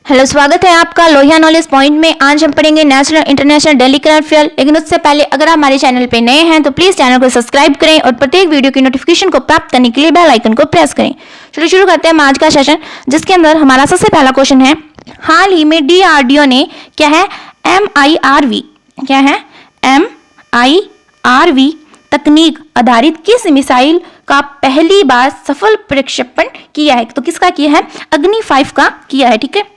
Hello, स्वागत है आपका लोहिया नॉलेज पॉइंट में। आज हम पढ़ेंगे national international daily current affair. लेकिन उससे पहले अगर आप हमारे चैनल पे नए हैं तो प्लीज चैनल को सब्सक्राइब करें और प्रत्येक वीडियो की नोटिफिकेशन को प्राप्त करने के लिए बेल आइकन को प्रेस करें। चलिए शुरू करते हैं आज का सेशन, जिसके अंदर हमारा सबसे पहला क्वेश्चन है, हाल ही में DRDO ने क्या है MIRV क्या है MIRV तकनीक आधारित किस मिसाइल का पहली बार सफल प्रक्षेपण किया है? तो किसका किया है? अग्नि 5 का किया है। ठीक है,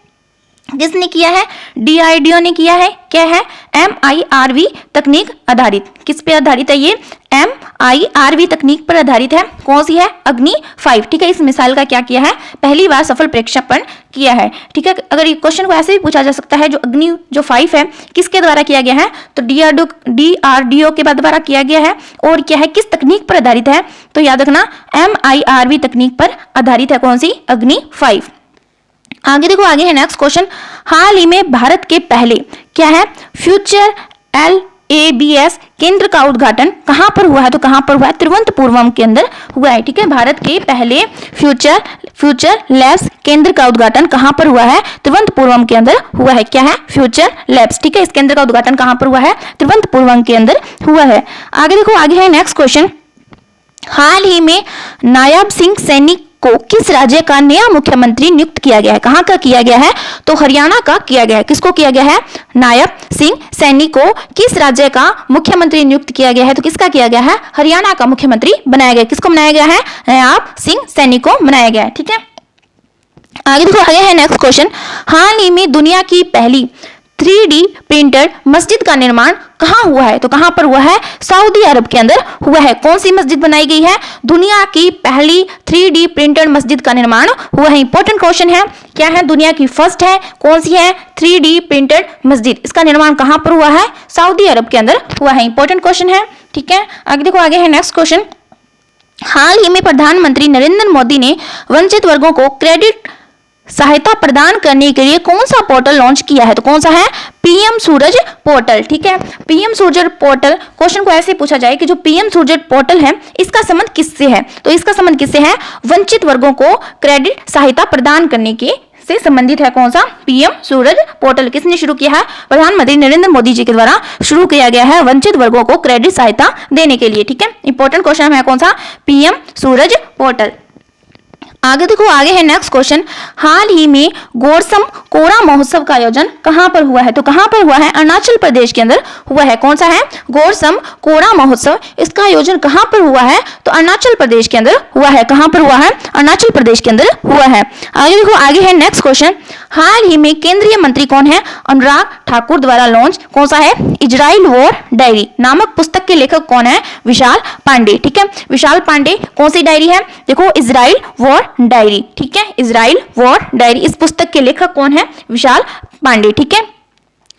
किसने किया है? DRDO ने किया है। क्या है? MIRV तकनीक आधारित। किस पे आधारित है ये? MIRV तकनीक पर आधारित है। कौन सी है? अग्नि 5। ठीक है, इस मिसाइल का क्या किया है? पहली बार सफल प्रक्षेपण किया है। ठीक है, अगर ये क्वेश्चन को ऐसे भी पूछा जा सकता है, जो अग्नि 5 है किसके द्वारा किया गया है? तो DRDO के द्वारा किया गया है। और क्या है, किस तकनीक पर आधारित है? तो याद रखना MIRV तकनीक पर आधारित है। कौन सी? अग्नि 5। आगे देखो, आगे है नेक्स्ट क्वेश्चन, हाल ही में भारत के पहले क्या है फ्यूचर LABS केंद्र का उद्घाटन कहां पर हुआ है? तो कहां पर हुआ है? तिरुवनंतपुरम के अंदर हुआ है। ठीक है, भारत के पहले फ्यूचर लैब्स केंद्र का उद्घाटन कहां पर हुआ है? तिरुवनंतपुरम के अंदर हुआ है। क्या है? Future labs. ठीक है, इस केंद्र का उद्घाटन कहां पर हुआ है? तिरुवनंतपुरम के अंदर हुआ है। आगे देखो, आगे है नेक्स्ट क्वेश्चन, हाल ही में नायब सिंह सैनी को किस राज्य का नया मुख्यमंत्री नियुक्त किया गया है? कहां का किया गया है? तो हरियाणा का किया गया है। किसको किया गया है? नायब सिंह सैनी को किस राज्य का मुख्यमंत्री नियुक्त किया गया है? तो किसका किया गया है? हरियाणा का मुख्यमंत्री बनाया गया। किसको बनाया गया है? नायब सिंह सैनी को बनाया गया है। ठीक है, आगे देखो, आगे है नेक्स्ट क्वेश्चन, हाल ही में दुनिया की पहली 3D प्रिंटेड मस्जिद का निर्माण कहां हुआ है? तो कहां पर हुआ है? सऊदी अरब के अंदर हुआ है। कौन सी मस्जिद बनाई गई है? दुनिया की पहली 3D प्रिंटेड मस्जिद का निर्माण हुआ है। इंपॉर्टेंट क्वेश्चन है। क्या है? दुनिया की फर्स्ट है। कौन सी है? 3D प्रिंटेड मस्जिद। इसका निर्माण कहां पर हुआ है? सऊदी अरब के अंदर हुआ है। इंपॉर्टेंट क्वेश्चन है। ठीक है, आगे देखो, आगे है नेक्स्ट क्वेश्चन, हाल ही में प्रधानमंत्री नरेंद्र मोदी ने वंचित वर्गों को क्रेडिट सहायता प्रदान करने के लिए कौन सा पोर्टल लॉन्च किया है? तो कौन सा है? PM सूरज पोर्टल। ठीक है, PM सूरज पोर्टल, क्वेश्चन को ऐसे पूछा जाए कि जो PM सूरज पोर्टल है इसका संबंध किससे है? तो इसका संबंध किससे है? वंचित वर्गों को क्रेडिट सहायता प्रदान करने के से संबंधित है। कौन सा? PM सूरज पोर्टल। किसने शुरू किया है? प्रधानमंत्री नरेंद्र मोदी जी के द्वारा शुरू किया गया है, वंचित वर्गों को क्रेडिट सहायता देने के लिए। ठीक है, इंपॉर्टेंट क्वेश्चन है कौन सा? PM सूरज पोर्टल। आगे देखो, आगे है नेक्स्ट क्वेश्चन, हाल ही में गोरसम कोरा महोत्सव का आयोजन कहां पर हुआ है? तो कहां पर हुआ है? अरुणाचल प्रदेश के अंदर हुआ है। कौन सा है? गोरसम कोरा महोत्सव। इसका आयोजन कहां पर हुआ है? तो अरुणाचल प्रदेश के अंदर हुआ है। कहां पर हुआ है? अरुणाचल प्रदेश के अंदर हुआ है। आगे देखो, आगे है नेक्स्ट क्वेश्चन, हाल ही में केंद्रीय मंत्री कौन है? अनुराग ठाकुर द्वारा लॉन्च कौन सा है? इजराइल वॉर डायरी नामक पुस्तक के लेखक कौन है? विशाल पांडे। ठीक है, विशाल पांडे कौन सी डायरी है? देखो, इजराइल वॉर डायरी। ठीक है, इजराइल वॉर डायरी, इस पुस्तक के लेखक कौन है? विशाल पांडे। ठीक है,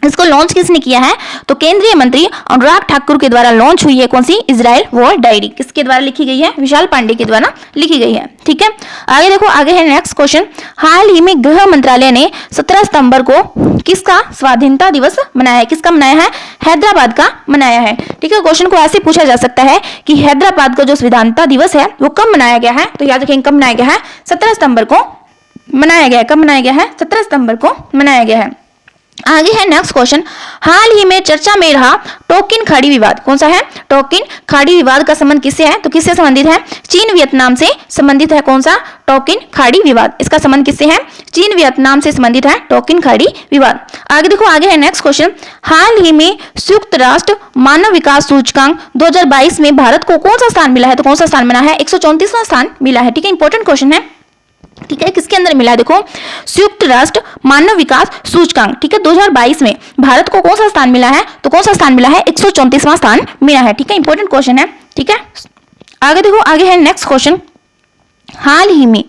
इसको लॉन्च किसने किया है? तो केंद्रीय मंत्री अनुराग ठाकुर के द्वारा लॉन्च हुई है। कौन सी? Israel war diary. किसके द्वारा लिखी गई है? विशाल पांडे के द्वारा लिखी गई है। ठीक है, आगे देखो, आगे है नेक्स्ट क्वेश्चन, हाल ही में गृह मंत्रालय ने 17 सितंबर को किसका स्वाधीनता दिवस मनाया है? किसका मनाया है? हैदराबाद का मनाया है। ठीक है, क्वेश्चन को ऐसे पूछा जा सकता है कि हैदराबाद का जो स्वाधीनता दिवस है वो कब मनाया गया है? तो याद रखें, कब मनाया गया है? 17 सितंबर को मनाया गया है। कब मनाया गया है? 17 सितंबर को मनाया गया है। आगे है नेक्स्ट क्वेश्चन, हाल ही में चर्चा में रहा टोकिन खाड़ी विवाद। कौन सा है? टोकिन खाड़ी विवाद का संबंध किससे है? तो किससे संबंधित है? चीन वियतनाम से संबंधित है। कौन सा? टोकिन खाड़ी विवाद। इसका संबंध किससे है? चीन वियतनाम से संबंधित है टोकिन खाड़ी विवाद। आगे देखो, आगे है नेक्स्ट क्वेश्चन, हाल ही में संयुक्त राष्ट्र मानव विकास सूचकांक 2022 में भारत को कौन सा स्थान मिला है? तो कौन सा स्थान मिला है? 134वां स्थान मिला है। ठीक है, इंपॉर्टेंट क्वेश्चन है। ठीक है, किसके अंदर मिला है? देखो, संयुक्त राष्ट्र मानव विकास सूचकांक। ठीक है, 2022 में भारत को कौन सा स्थान मिला है? तो कौन सा स्थान मिला है? 134वां स्थान मिला है। ठीक है, इंपॉर्टेंट क्वेश्चन है। ठीक है, आगे देखो, आगे है नेक्स्ट क्वेश्चन, हाल ही में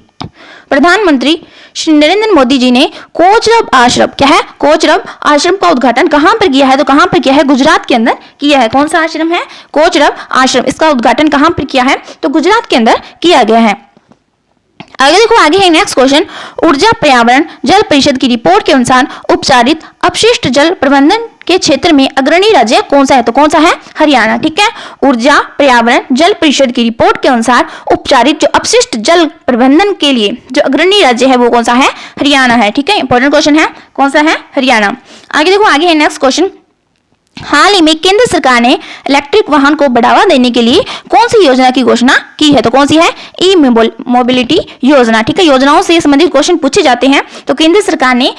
प्रधानमंत्री श्री नरेंद्र मोदी जी ने कोचरब आश्रम, क्या है? कोचरब आश्रम का उद्घाटन कहां पर किया है? तो कहां पर किया है? गुजरात के अंदर किया है। कौन सा आश्रम है? कोचरब आश्रम। इसका उद्घाटन कहां पर किया है? तो गुजरात के अंदर किया गया है। आगे देखो, आगे है नेक्स्ट क्वेश्चन, ऊर्जा पर्यावरण जल परिषद की रिपोर्ट के अनुसार उपचारित अपशिष्ट जल प्रबंधन के क्षेत्र में अग्रणी राज्य कौन सा है? तो कौन सा है? हरियाणा। ठीक है, ऊर्जा पर्यावरण जल परिषद की रिपोर्ट के अनुसार उपचारित जो अपशिष्ट जल प्रबंधन के लिए जो अग्रणी राज्य है वो कौन सा है? हरियाणा है। ठीक है, इंपॉर्टेंट क्वेश्चन है, कौन सा है? हरियाणा। आगे देखो, आगे है नेक्स्ट क्वेश्चन। हाल ही में केंद्र सरकार ने इलेक्ट्रिक वाहन को बढ़ावा देने के लिए कौन सी योजना की घोषणा की है? तो कौन सी है? ई मोबिलिटी योजना। ठीक है, योजनाओं से संबंधित क्वेश्चन पूछे जाते हैं, तो केंद्र सरकार ने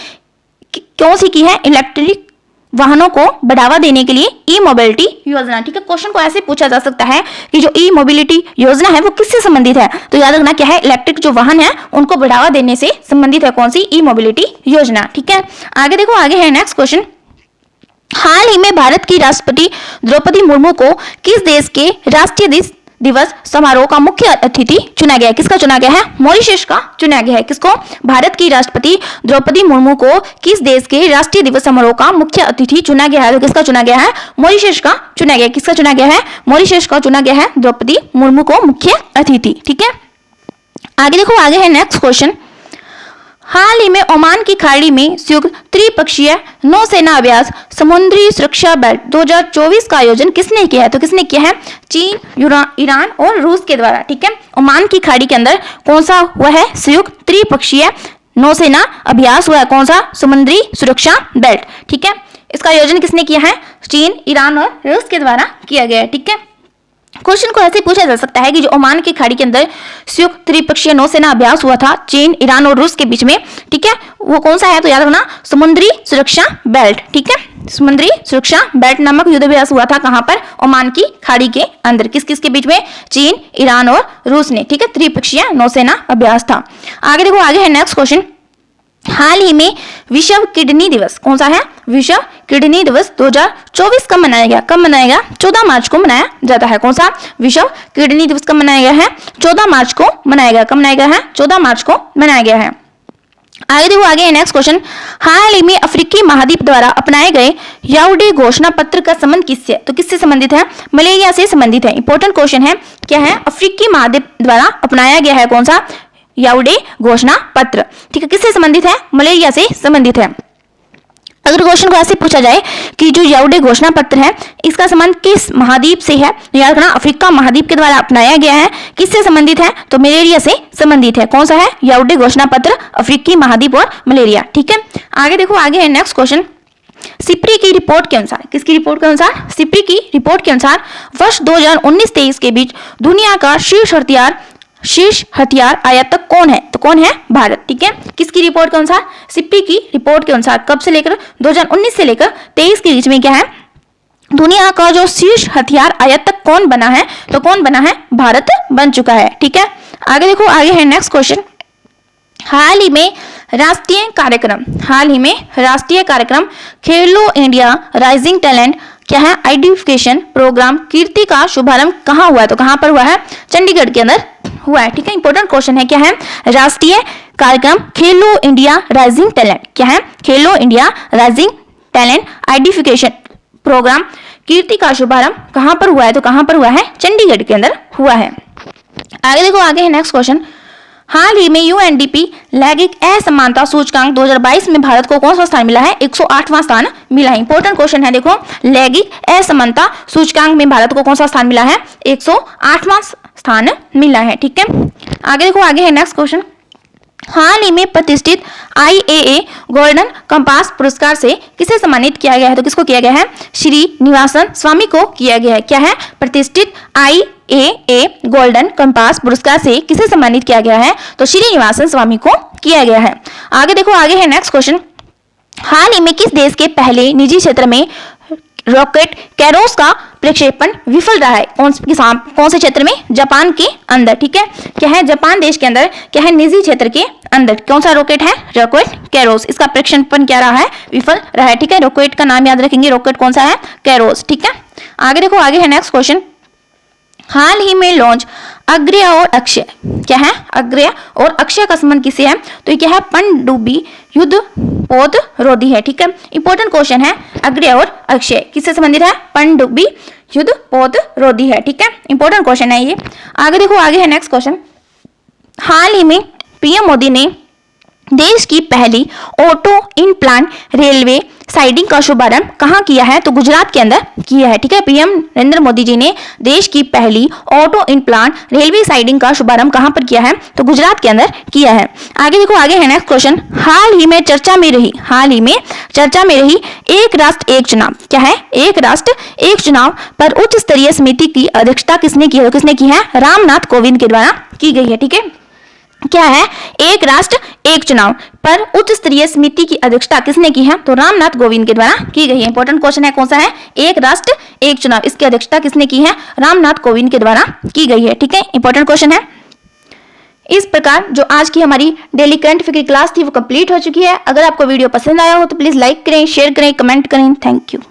कौन सी की है? इलेक्ट्रिक वाहनों को बढ़ावा देने के लिए ई मोबिलिटी योजना। ठीक है, क्वेश्चन को ऐसे पूछा जा सकता है कि जो ई मोबिलिटी योजना है वो किससे संबंधित है? तो याद रखना क्या है? इलेक्ट्रिक जो वाहन है उनको बढ़ावा देने से संबंधित है कौन सी? ई मोबिलिटी योजना। ठीक है, आगे देखो, आगे है नेक्स्ट क्वेश्चन। हाल ही में भारत की राष्ट्रपति द्रौपदी मुर्मू को किस देश के राष्ट्रीय दिवस समारोह का मुख्य अतिथि चुना गया है? किसका चुना गया है? मॉरिशस का चुना गया है। किसको? भारत की राष्ट्रपति द्रौपदी मुर्मू को किस देश के राष्ट्रीय दिवस समारोह का मुख्य अतिथि चुना गया है? तो किसका चुना गया है? मॉरिशस का चुना गया है। किसका चुना गया है? मॉरिशस का चुना गया है द्रौपदी मुर्मू को मुख्य अतिथि। ठीक है, आगे देखो, आगे है नेक्स्ट क्वेश्चन। हाल ही में ओमान की खाड़ी में संयुक्त त्रिपक्षीय नौसेना अभ्यास समुद्री सुरक्षा बेल्ट 2024 का आयोजन किसने किया है? तो किसने किया है? चीन, ईरान और रूस के द्वारा। ठीक है, ओमान की खाड़ी के अंदर कौन सा हुआ है? संयुक्त त्रिपक्षीय नौसेना अभ्यास हुआ है। कौन सा? समुद्री सुरक्षा बेल्ट। ठीक है, इसका आयोजन किसने किया है? चीन, ईरान और रूस के द्वारा किया गया है। ठीक है, क्वेश्चन को ऐसे पूछा जा सकता है कि जो ओमान की खाड़ी के अंदर संयुक्त त्रिपक्षीय नौसेना अभ्यास हुआ था चीन, ईरान और रूस के बीच में, ठीक है, वो कौन सा है? तो याद रखना समुद्री सुरक्षा बेल्ट। ठीक है, समुद्री सुरक्षा बेल्ट नामक युद्धाभ्यास हुआ था कहां पर? ओमान की खाड़ी के अंदर। किस किस के बीच में? चीन, ईरान और रूस ने। ठीक है, त्रिपक्षीय नौसेना अभ्यास था। आगे देखो, आगे है नेक्स्ट क्वेश्चन। हाल ही में विश्व किडनी दिवस कौन सा है? विश्व किडनी दिवस 2024 कब मनाया गया? कब मनाया गया? 14 मार्च को मनाया जाता है। कौन सा? विश्व किडनी दिवस कब मनाया गया है? 14 मार्च को मनाया गया। कब मनाया गया है? 14 मार्च को मनाया गया है। आगे देखो, आगे है नेक्स्ट क्वेश्चन। हाल ही में अफ्रीकी महाद्वीप द्वारा अपनाए गए याओडे घोषणा पत्र का संबंध किससे? तो किससे संबंधित है? मलेरिया से संबंधित है। इंपॉर्टेंट क्वेश्चन है, क्या है? अफ्रीकी महाद्वीप द्वारा अपनाया गया है कौन सा? याओडे घोषणा पत्र। ठीक है, किससे संबंधित है? मलेरिया से संबंधित है। अगर क्वेश्चन को ऐसे पूछा जाए कि जो याओडे घोषणा पत्र है इसका संबंध किस महाद्वीप से है? याद रखना अफ्रीका महाद्वीप के द्वारा अपनाया गया है। किससे संबंधित है? तो मलेरिया से संबंधित है। कौन सा है? याओडे घोषणा पत्र, अफ्रीकी महाद्वीप और मलेरिया। ठीक है, आगे देखो, आगे है नेक्स्ट क्वेश्चन। सिप्री की रिपोर्ट के अनुसार, किसकी रिपोर्ट के अनुसार? सिप्री की रिपोर्ट के अनुसार वर्ष 2019-23 के बीच दुनिया का शीर्ष हथियार आयातक कौन है? तो कौन है? भारत। ठीक है, किसकी रिपोर्ट के अनुसार? सिप्री की रिपोर्ट के अनुसार कब से लेकर 2019 से लेकर 23 के बीच में क्या है? दुनिया का जो शीर्ष हथियार आयातक कौन बना है? तो कौन बना है? भारत बन चुका है। ठीक है, आगे देखो, आगे है नेक्स्ट क्वेश्चन। हाल ही में राष्ट्रीय कार्यक्रम खेलो इंडिया राइजिंग टैलेंट क्या है? आइडेंटिफिकेशन प्रोग्राम कीर्ति का शुभारंभ कहाँ हुआ है? तो कहाँ पर हुआ है? चंडीगढ़ के अंदर हुआ है। ठीक है, इंपॉर्टेंट क्वेश्चन है, क्या है? राष्ट्रीय कार्यक्रम खेलो इंडिया राइजिंग टैलेंट। क्या है? Khelo India rising talent identification programme Kirti का शुभारंभ कहाँ पर हुआ है? तो कहाँ पर हुआ है? चंडीगढ़ के अंदर हुआ है। आगे देखो, आगे है नेक्स्ट क्वेश्चन। हाल ही में यूएनडीपी लैंगिक असमानता सूचकांक 2022 में भारत को कौन सा स्थान मिला है? 108वां स्थान मिला है। इंपॉर्टेंट क्वेश्चन है, देखो, लैंगिक असमानता सूचकांक में भारत को कौन सा स्थान मिला है? 108वां स्थान मिला है। ठीक है, आगे देखो, आगे है नेक्स्ट क्वेश्चन। हाल ही में प्रतिष्ठित IAA गोल्डन कंपास पुरस्कार से किसे सम्मानित किया गया है? तो किसको किया गया है? श्रीनिवासन स्वामी को किया गया है। क्या है? प्रतिष्ठित IAA गोल्डन कंपास पुरस्कार से किसे सम्मानित किया गया है? तो श्रीनिवासन स्वामी को किया गया है। आगे देखो, आगे है नेक्स्ट क्वेश्चन। हाल ही में किस देश के पहले निजी क्षेत्र में रॉकेट कैरोस का प्रक्षेपण विफल रहा है? कौन से क्षेत्र में? जापान के अंदर। ठीक है, क्या है? जापान देश के अंदर क्या है? निजी क्षेत्र के अंदर कौन सा रॉकेट है? Rocket Carolus. इसका प्रक्षेपण क्या रहा है? विफल रहा है। ठीक है, रॉकेट का नाम याद रखेंगे, रॉकेट कौन सा है? कैरोस। ठीक है, आगे देखो, आगे है नेक्स्ट क्वेश्चन। हाल ही में लॉन्च अग्रय और अक्षय, क्या है? अग्रय और अक्षय का संबंध किसे है? तो ये क्या है? पनडुब्बी युद्ध पोत रोधी है। ठीक है, इंपॉर्टेंट क्वेश्चन है, अग्रय और अक्षय किससे संबंधित है? पनडुब्बी युद्ध पोत रोधी है। ठीक है, इंपॉर्टेंट क्वेश्चन है ये। आगे देखो, आगे है नेक्स्ट क्वेश्चन। हाल ही में पीएम मोदी ने देश की पहली auto in plant railway siding का शुभारंभ कहाँ किया है? तो गुजरात के अंदर किया है। ठीक है, पीएम नरेंद्र मोदी जी ने देश की पहली auto in plant railway siding का शुभारंभ कहाँ पर किया है? तो गुजरात के अंदर किया है। आगे देखो, आगे है नेक्स्ट क्वेश्चन, हाल ही में चर्चा में रही एक राष्ट्र एक चुनाव, क्या है? एक राष्ट्र एक चुनाव पर उच्च स्तरीय समिति की अध्यक्षता किसने की है? किसने की है? रामनाथ कोविंद के द्वारा की गई है। ठीक है, क्या है? एक राष्ट्र एक चुनाव पर उच्च स्तरीय समिति की अध्यक्षता किसने की है? तो रामनाथ कोविंद के द्वारा की गई है। इंपॉर्टेंट क्वेश्चन है, कौन सा है? एक राष्ट्र एक चुनाव, इसकी अध्यक्षता किसने की है? रामनाथ कोविंद के द्वारा की गई है। ठीक है, इंपॉर्टेंट क्वेश्चन है। इस प्रकार जो आज की हमारी डेली करंट अफेयर की क्लास थी वो कंप्लीट हो चुकी है। अगर आपको वीडियो पसंद आया हो तो प्लीज लाइक करें, शेयर करें, कमेंट करें। Thank you.